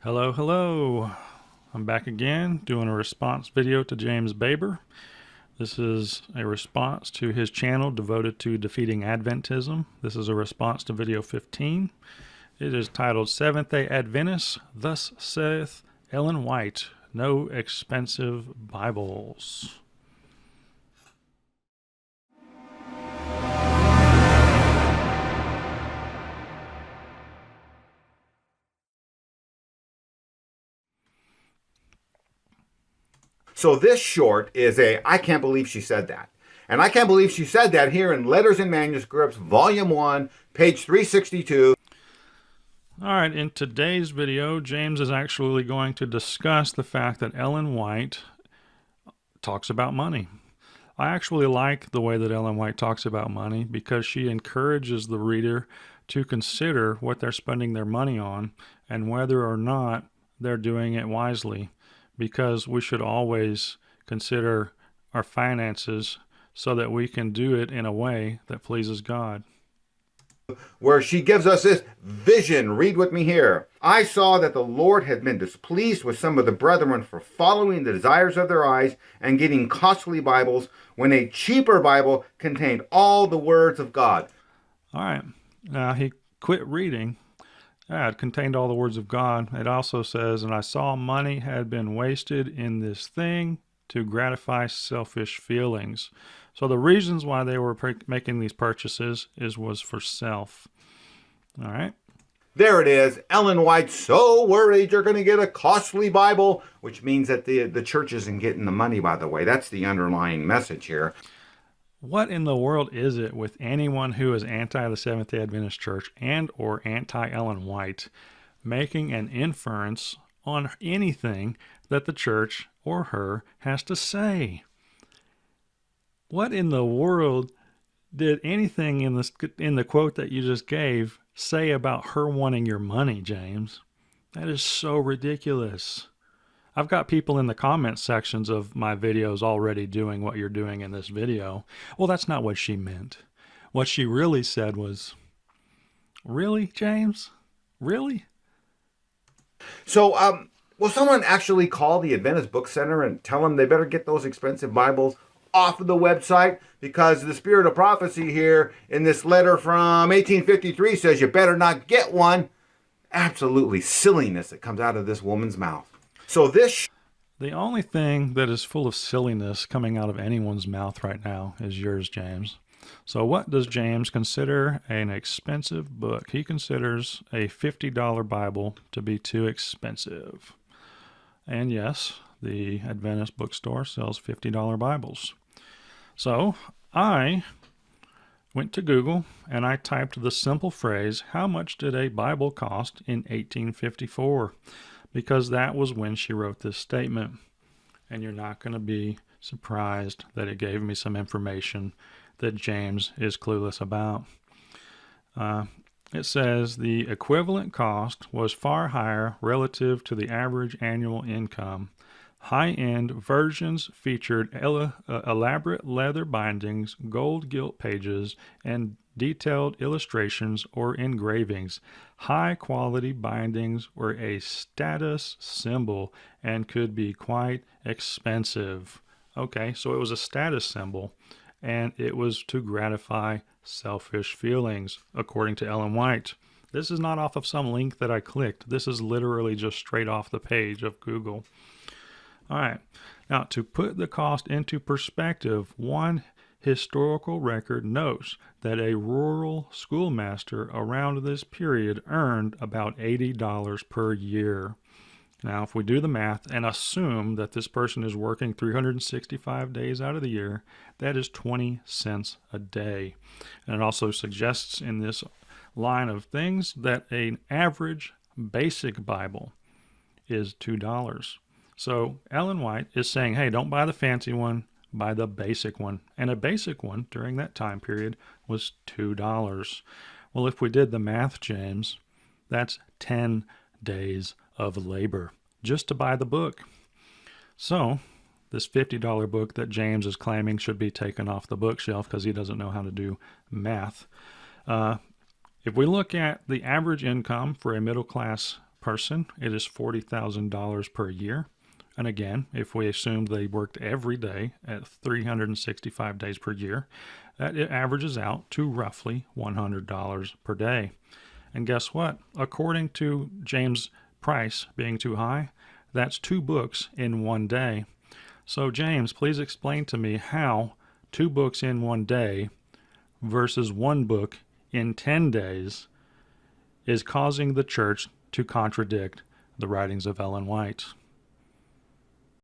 Hello, hello. I'm back again doing a response video to James Baber. This is a response to his channel devoted to defeating Adventism. This is a response to video 15. It is titled Seventh-day Adventists, Thus Saith Ellen White, No Expensive Bibles. So this short is I can't believe she said that. And I can't believe she said that here in Letters and Manuscripts, Volume 1, page 362. All right, in today's video, James is actually going to discuss the fact that Ellen White talks about money. I actually like the way that Ellen White talks about money because she encourages the reader to consider what they're spending their money on and whether or not they're doing it wisely, because we should always consider our finances so that we can do it in a way that pleases God. Where she gives us this vision. Read with me here. I saw that the Lord had been displeased with some of the brethren for following the desires of their eyes and getting costly Bibles when a cheaper Bible contained all the words of God. All right. Now he quit reading. It contained all the words of God. It also says, and I saw money had been wasted in this thing to gratify selfish feelings. So the reasons why they were making these purchases was for self. All right. There it is. Ellen White, so worried you're going to get a costly Bible, which means that the church isn't getting the money, by the way. That's the underlying message here. What in the world is it with anyone who is anti the Seventh-day Adventist Church and or anti Ellen White making an inference on anything that the church or her has to say? What in the world did anything in the quote that you just gave say about her wanting your money, James? That is so ridiculous. I've got people in the comment sections of my videos already doing what you're doing in this video. Well, that's not what she meant. What she really said was, really, James? Really? So, will someone actually call the Adventist Book Center and tell them they better get those expensive Bibles off of the website? Because the spirit of prophecy here in this letter from 1853 says you better not get one. Absolutely silliness that comes out of this woman's mouth. So the only thing that is full of silliness coming out of anyone's mouth right now is yours, James. So what does James consider an expensive book? He considers a $50 Bible to be too expensive. And yes, the Adventist bookstore sells $50 Bibles. So I went to Google and I typed the simple phrase, how much did a Bible cost in 1854? Because that was when she wrote this statement. And you're not going to be surprised that it gave me some information that James is clueless about. It says the equivalent cost was far higher relative to the average annual income. High-end versions featured elaborate leather bindings, gold gilt pages, and detailed illustrations or engravings. High-quality bindings were a status symbol and could be quite expensive. Okay, so it was a status symbol, and it was to gratify selfish feelings, according to Ellen White. This is not off of some link that I clicked. This is literally just straight off the page of Google. All right, now to put the cost into perspective, one historical record notes that a rural schoolmaster around this period earned about $80 per year. Now, if we do the math and assume that this person is working 365 days out of the year, that is 20 cents a day. And it also suggests in this line of things that an average basic Bible is $2. So Ellen White is saying, hey, don't buy the fancy one, buy the basic one. And a basic one during that time period was $2. Well, if we did the math, James, that's 10 days of labor just to buy the book. So this $50 book that James is claiming should be taken off the bookshelf because he doesn't know how to do math. If we look at the average income for a middle-class person, it is $40,000 per year. And again, if we assumed they worked every day at 365 days per year, that it averages out to roughly $100 per day. And guess what? According to James' price being too high, that's 2 books in 1 day. So James, please explain to me how 2 books in 1 day versus 1 book in 10 days is causing the church to contradict the writings of Ellen White.